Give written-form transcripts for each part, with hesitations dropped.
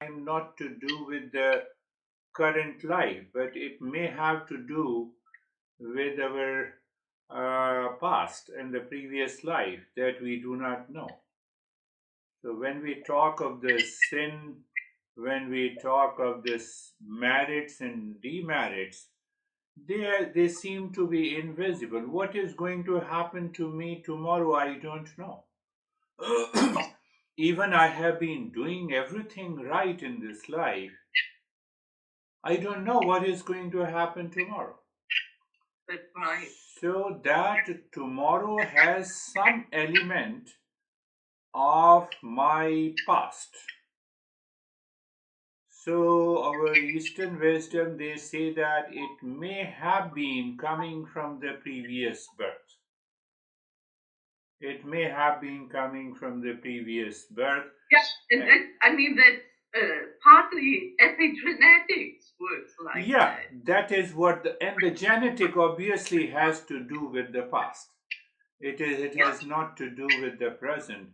time not to do with the current life, but it may have to do with our past and the previous life that we do not know. So when we talk of the sin, when we talk of this merits and demerits, they seem to be invisible. What is going to happen to me tomorrow, I don't know. Even I have been doing everything right in this life, I don't know what is going to happen tomorrow. That's right. So that tomorrow has some element of my past. So our Eastern wisdom, they say that it may have been coming from the previous birth. It may have been coming from the previous birth. Yeah, and that partly epigenetics works like Yeah, that. that is what and the genetic obviously has to do with the past. It Yeah, has not to do with the present.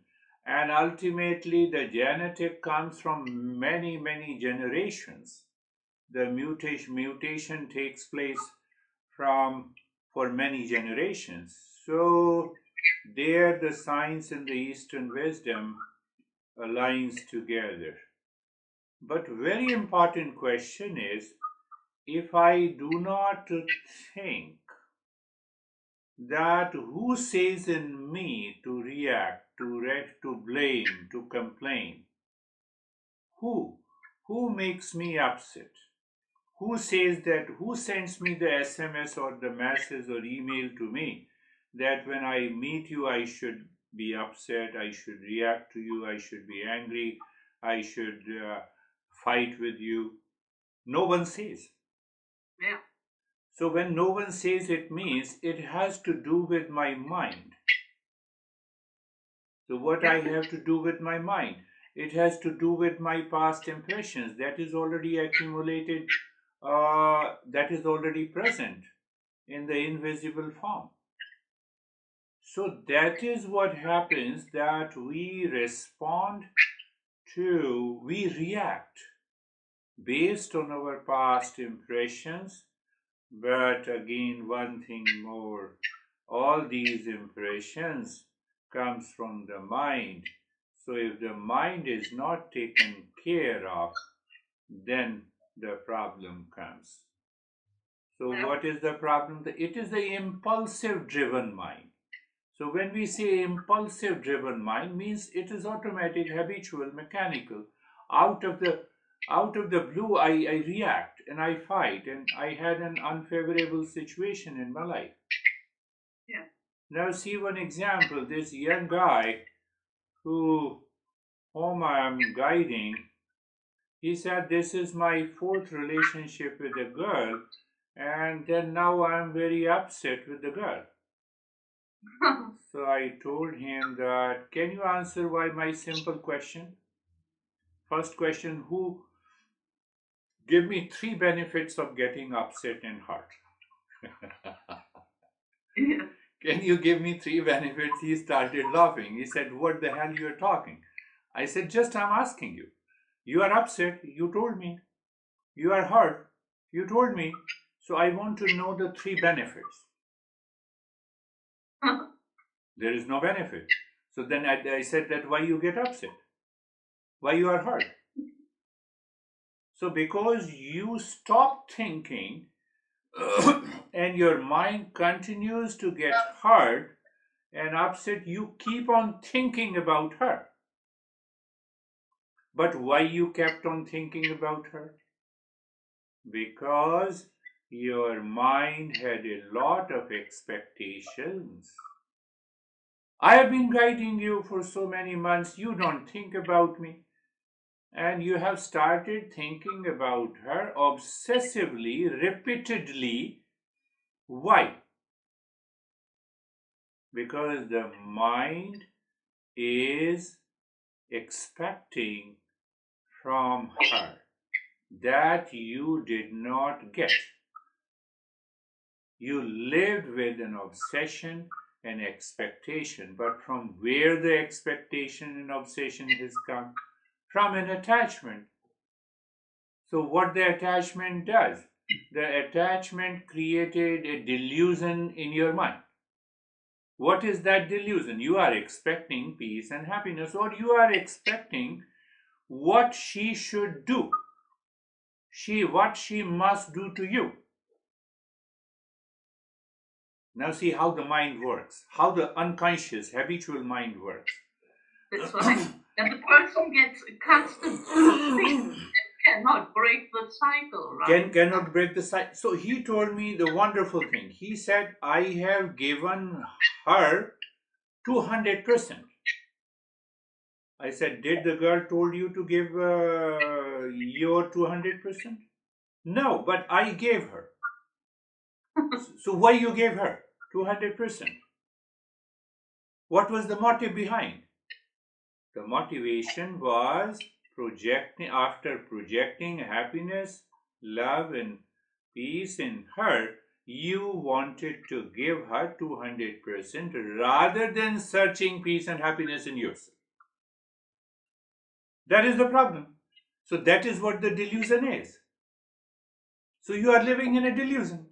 And ultimately the genetic comes from many generations. The mutation takes place from for many generations. So there the science and the Eastern wisdom aligns together. But very important question is, if I do not think, that who says in me to react, to blame, to complain? Who? Who makes me upset? Who says that? Who sends me the SMS or the message or email to me that when I meet you, I should be upset, I should react to you, I should be angry, I should fight with you? No one says. yeah, So when no one says, it means it has to do with my mind. So what yeah, I have to do with my mind? It has to do with my past impressions that is already accumulated, that is already present in the invisible form. So that is what happens, that we react based on our past impressions. But again, one thing more, all these impressions comes from the mind. So if the mind is not taken care of, then the problem comes. So yeah, what is the problem? It is the impulsive driven mind. So when we say impulsive driven mind, means it is automatic, habitual, mechanical. Out of the out of the blue, I react and I fight, and I had an unfavorable situation in my life. yeah. Now see one example. This young guy whom I am guiding, he said, this is my fourth relationship with a girl, and then now I am very upset with the girl. So I told him that, can you answer why my simple question? First question, who give me three benefits of getting upset and hurt? Yeah. Can you give me three benefits? He started laughing. He said, what the hell you are talking? I said, just I'm asking you. You are upset, you told me. You are hurt, you told me. So I want to know the three benefits. There is no benefit. So then I said that why you get upset? Why you are hurt? So because you stop thinking and your mind continues to get hurt and upset, you keep on thinking about her. But why you kept on thinking about her? Because your mind had a lot of expectations. I have been guiding you for so many months, you don't think about me. And you have started thinking about her obsessively, repeatedly. Why? Because the mind is expecting from her that you did not get. You lived with an obsession and expectation, but from where the expectation and obsession has come? From an attachment. So what the attachment does, the attachment created a delusion in your mind. What is that delusion? You are expecting peace and happiness, or you are expecting what she should do, what she must do to you. Now see how the mind works, how the unconscious habitual mind works. That's right. And the person gets accustomed to things and cannot break the cycle, right? Cannot break the cycle. So he told me the wonderful thing. He said, I have given her 200%. I said, did the girl told you to give your 200%? No, but I gave her. So why you gave her 200%? What was the motive behind? The motivation was after projecting happiness, love, and peace in her, you wanted to give her 200% rather than searching peace and happiness in yourself. That is the problem. So, that is what the delusion is. So, you are living in a delusion.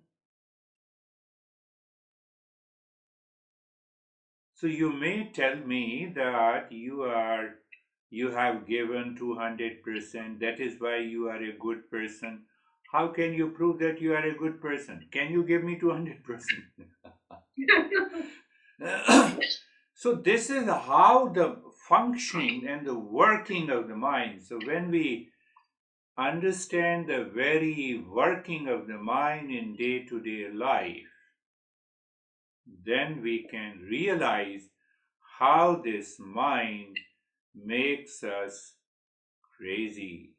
So, you may tell me that you have given 200%, that is why you are a good person. How can you prove that you are a good person? Can you give me 200%? So this is how the functioning and the working of the mind. So when we understand the very working of the mind in day-to-day life, then we can realize how this mind makes us crazy,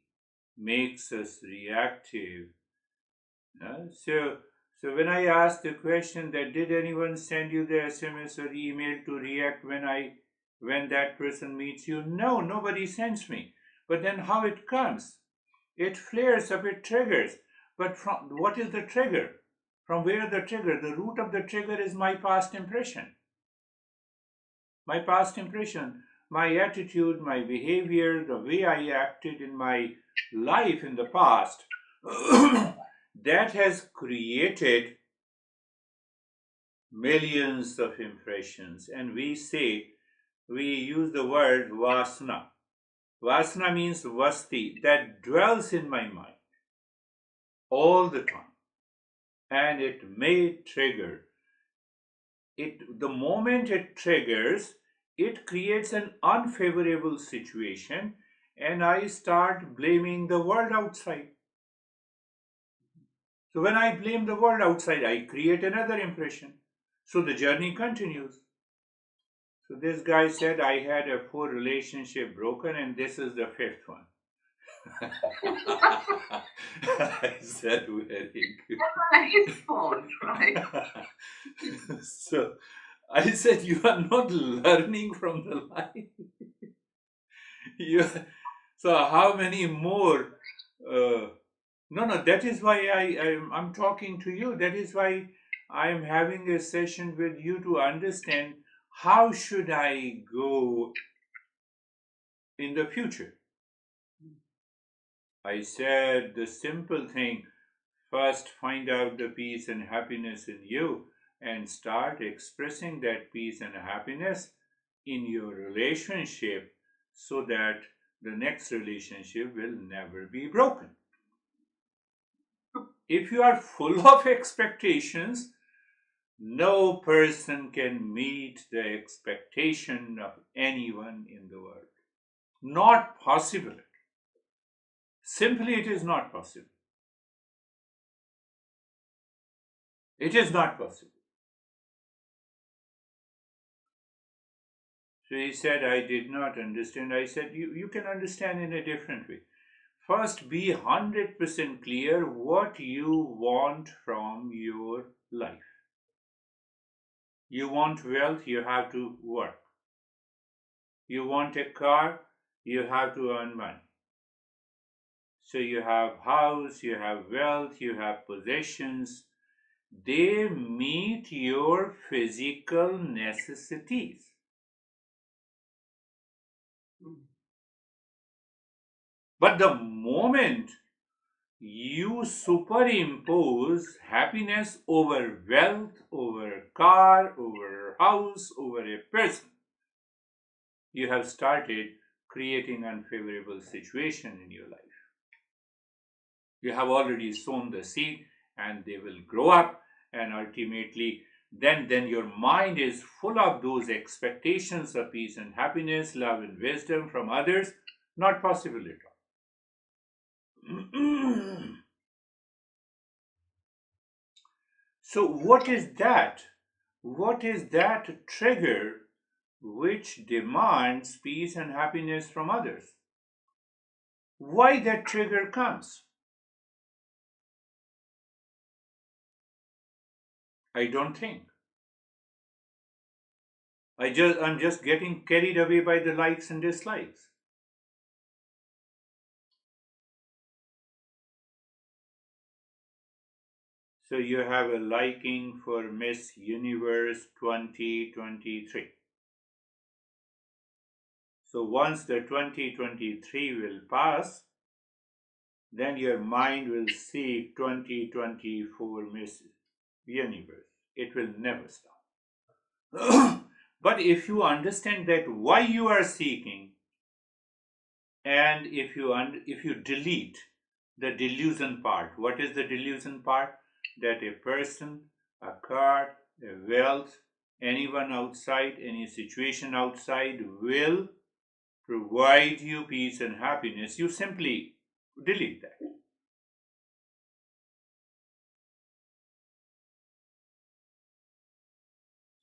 makes us reactive. So when I asked the question that did anyone send you the SMS or email to react when that person meets you? No, nobody sends me. But then how it comes? It flares up, it triggers. But from what is the trigger? From where the trigger? The root of the trigger is my past impression. My past impression, my attitude, my behavior, the way I acted in my life in the past, that has created millions of impressions. And we use the word vasana. Vasana means vasti, that dwells in my mind all the time. And it may trigger. The moment it triggers, it creates an unfavorable situation, and I start blaming the world outside. So when I blame the world outside, I create another impression. So the journey continues. So this guy said I had a 4 relationship broken and this is the 5th one. I said very good. His fault, right? So I said you are not learning from the life. So how many more? No, that is why I'm talking to you. That is why I am having a session with you to understand how should I go in the future. I said the simple thing, first find out the peace and happiness in you and start expressing that peace and happiness in your relationship so that the next relationship will never be broken. If you are full of expectations, no person can meet the expectation of anyone in the world. Not possible. Simply, it is not possible. It is not possible. So he said, I did not understand. I said, you can understand in a different way. First, be 100% clear what you want from your life. You want wealth, you have to work. You want a car, you have to earn money. So you have house, you have wealth, you have possessions. They meet your physical necessities. But the moment you superimpose happiness over wealth, over a car, over a house, over a person. You have started creating unfavorable situation in your life. You have already sown the seed and they will grow up, and ultimately then your mind is full of those expectations of peace and happiness, love and wisdom from others. Not possible at all. So what is that? What is that trigger which demands peace and happiness from others? Why that trigger comes? I don't think. I'm just getting carried away by the likes and dislikes. So you have a liking for Miss Universe 2023. So once the 2023 will pass, then your mind will seek 2024 Miss Universe. It will never stop. But if you understand that why you are seeking, and if you delete the delusion part, what is the delusion part? That a person, a car, a wealth, anyone outside, any situation outside will provide you peace and happiness. You simply delete that.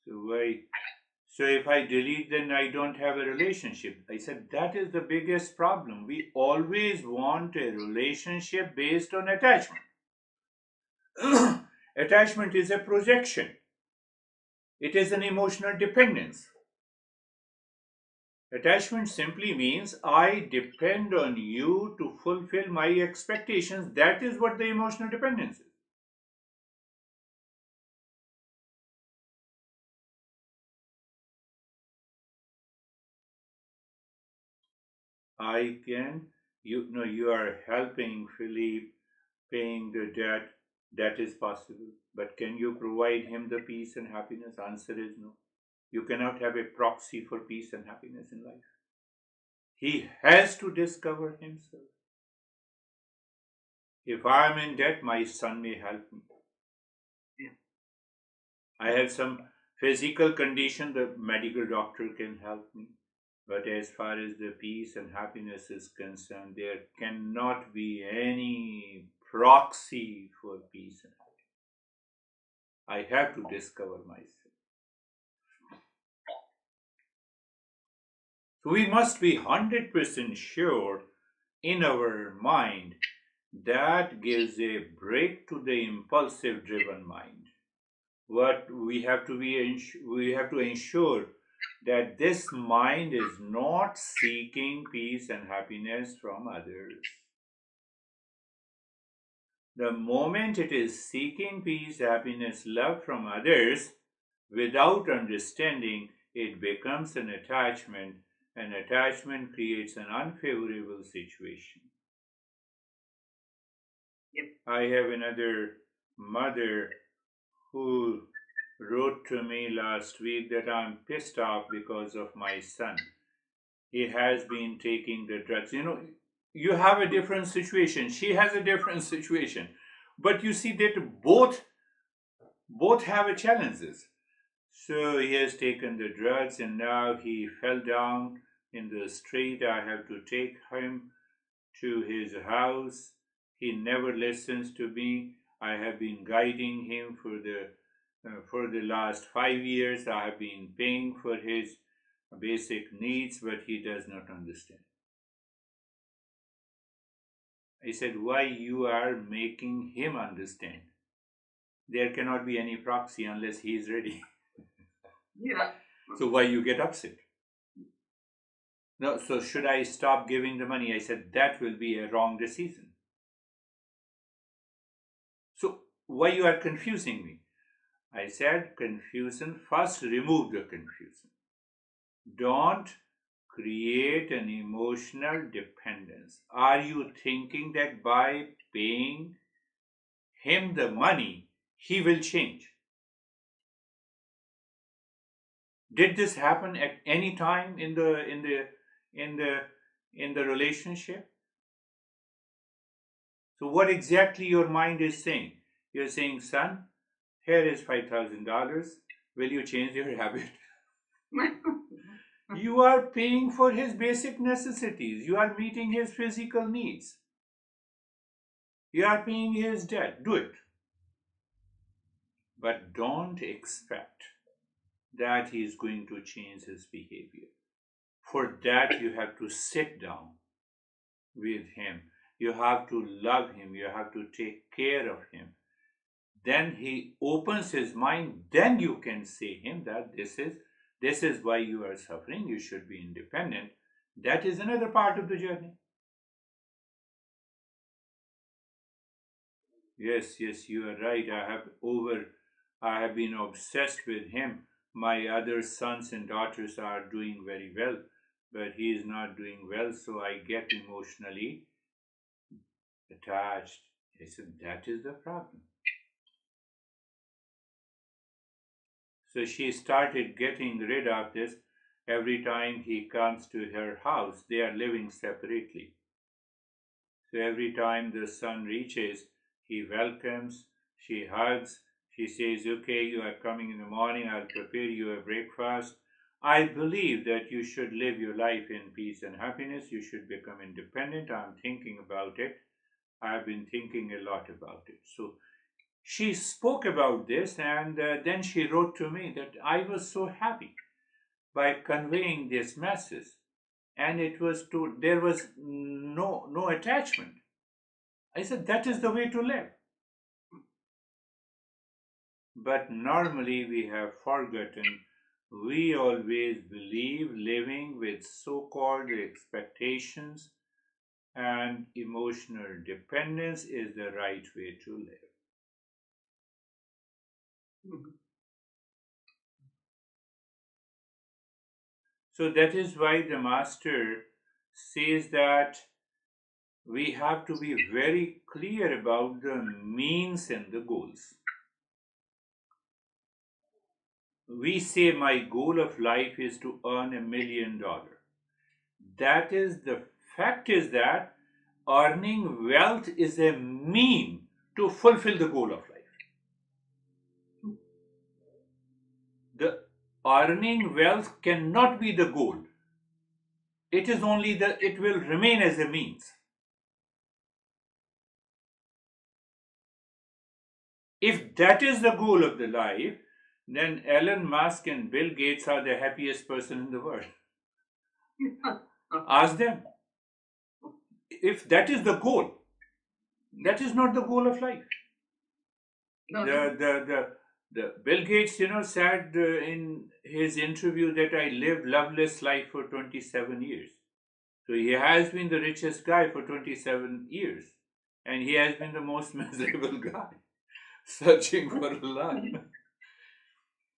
So why? So if I delete, then I don't have a relationship. I said that is the biggest problem. We always want a relationship based on attachment. Attachment is a projection. It is an emotional dependence. Attachment simply means I depend on you to fulfill my expectations. That is what the emotional dependence is. I can, you know, you are helping Philippe paying the debt. That is possible. But can you provide him the peace and happiness? Answer is no. You cannot have a proxy for peace and happiness in life. He has to discover himself. If I am in debt, my son may help me. I have some physical condition, the medical doctor can help me. But as far as the peace and happiness is concerned, there cannot be any proxy for peace and happiness. I have to discover myself. So we must be 100% sure in our mind. That gives a break to the impulsive driven mind. What we have to we have to ensure that this mind is not seeking peace and happiness from others. The moment it is seeking peace, happiness, love from others without understanding, it becomes an attachment, and attachment creates an unfavorable situation. Yep. I have another mother who wrote to me last week that I'm pissed off because of my son. He has been taking the drugs. You know, you have a different situation. She has a different situation. But you see that both have a challenges. So he has taken the drugs and now he fell down in the street. I have to take him to his house. He never listens to me. I have been guiding him for the last 5 years. I have been paying for his basic needs, but he does not understand. I said, why you are making him understand? There cannot be any proxy unless he is ready. Yeah. So why you get upset? No, so should I stop giving the money? I said, that will be a wrong decision. So why you are confusing me? I said, confusion, first remove the confusion. Don't create an emotional dependence. Are you thinking that by paying him the money, he will change? Did this happen at any time in the relationship? So what exactly your mind is saying? You're saying, son, here is $5,000. Will you change your habit? You are paying for his basic necessities. You are meeting his physical needs. You are paying his debt. Do it. But don't expect that he is going to change his behavior. For that, you have to sit down with him. You have to love him. You have to take care of him. Then he opens his mind. Then you can say him that this is why you are suffering. You should be independent. That is another part of the journey. Yes, yes, you are right. I have been obsessed with him. My other sons and daughters are doing very well, but he is not doing well, so I get emotionally attached. I said, that is the problem. So she started getting rid of this. Every time he comes to her house, they are living separately. So every time the son reaches, he welcomes, she hugs, she says, okay, you are coming in the morning, I'll prepare you a breakfast. I believe that you should live your life in peace and happiness. You should become independent. I'm thinking about it. I've been thinking a lot about it. So she spoke about this, and then she wrote to me that I was so happy by conveying this message, and there was no attachment. I said that is the way to live. But normally we have forgotten. We always believe living with so-called expectations and emotional dependence is the right way to live. So that is why the master says that we have to be very clear about the means and the goals. We say my goal of life is to earn $1 million. That is the fact is that earning wealth is a mean to fulfill the goal of life. The earning wealth cannot be the goal. It will remain as a means. If that is the goal of the life, then Elon Musk and Bill Gates are the happiest person in the world. Ask them. If that is the goal, that is not the goal of life. No, The Bill Gates, said in his interview that I lived loveless life for 27 years. So he has been the richest guy for 27 years, and he has been the most miserable guy, searching for love.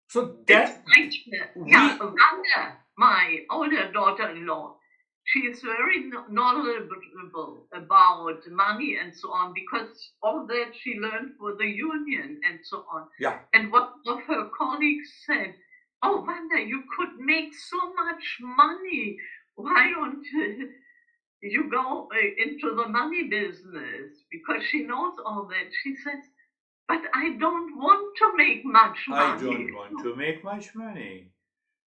So that it's like, yeah, Wanda, my older daughter-in-law, she is very knowledgeable about money and so on, because all that she learned for the union and so on. Yeah. And one of her colleagues said, oh, Wanda, you could make so much money. Why don't you go into the money business? Because she knows all that. She says, but I don't want to make much money. I don't want to make much money.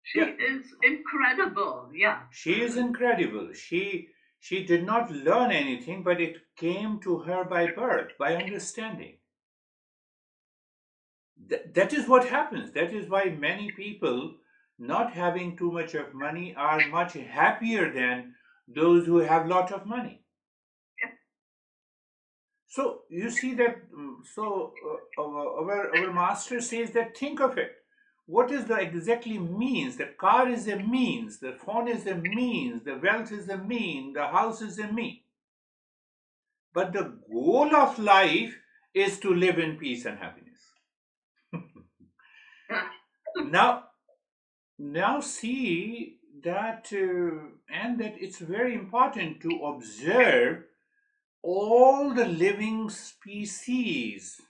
She is incredible. Yeah. She is incredible. She did not learn anything, but it came to her by birth, by understanding. That is what happens. That is why many people not having too much of money are much happier than those who have lot of money. So you see that. Our master says that think of it. What is the exactly means? The car is a means. The phone is a means. The wealth is a mean. The house is a mean. But the goal of life is to live in peace and happiness. now see and that it's very important to observe all the living species,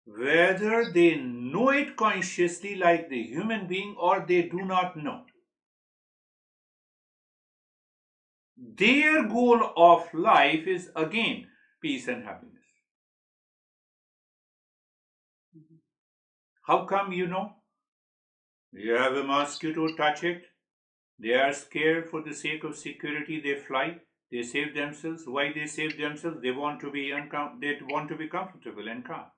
whether they know it consciously like the human being or they do not know. Their goal of life is again peace and happiness. How come you know? You have a mosquito, touch it. They are scared for the sake of security. They fly. They save themselves. Why they save themselves? They want to be they want to be comfortable and calm.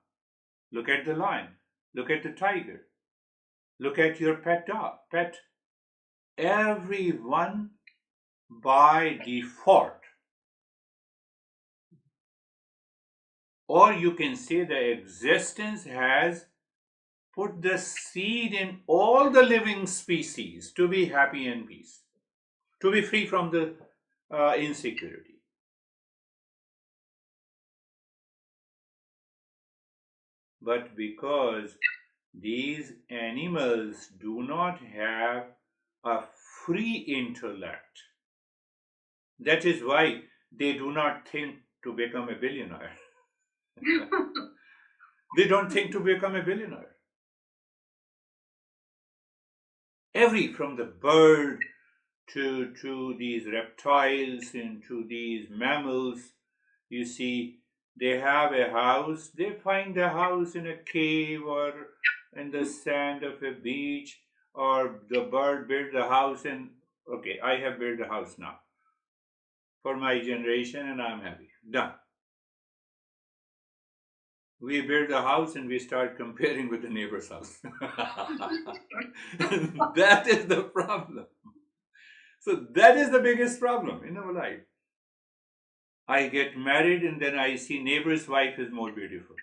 Look at the lion. Look at the tiger. Look at your pet dog. Pet. Everyone by default, or you can say the existence has put the seed in all the living species to be happy and peace, to be free from the insecurity. But because these animals do not have a free intellect, that is why they do not think to become a billionaire. They don't think to become a billionaire. From the bird to these reptiles and to these mammals, you see, they have a house. They find a house in a cave or in the sand of a beach, or the bird built the house and okay, I have built a house now for my generation and I'm happy. Done. We build a house and we start comparing with the neighbor's house. That is the problem. So that is the biggest problem in our life. I get married and then I see neighbor's wife is more beautiful.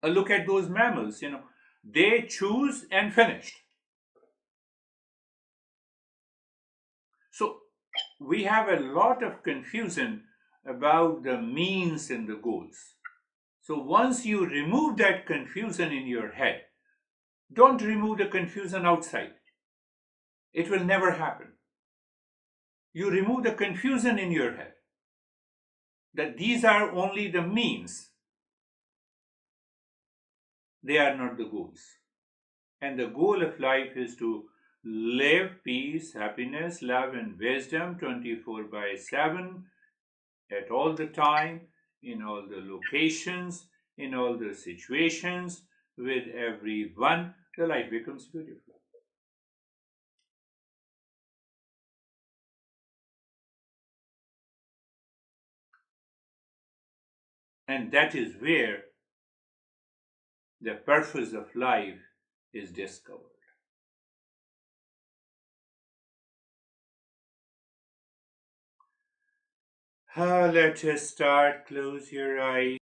Look at those mammals, they choose and finished. So we have a lot of confusion about the means and the goals. So once you remove that confusion in your head, don't remove the confusion outside. It will never happen. You remove the confusion in your head that these are only the means, they are not the goals. And the goal of life is to live peace, happiness, love, and wisdom 24/7 at all the time, in all the locations, in all the situations, with everyone. The life becomes beautiful. And that is where the purpose of life is discovered. Let us start. Close your eyes.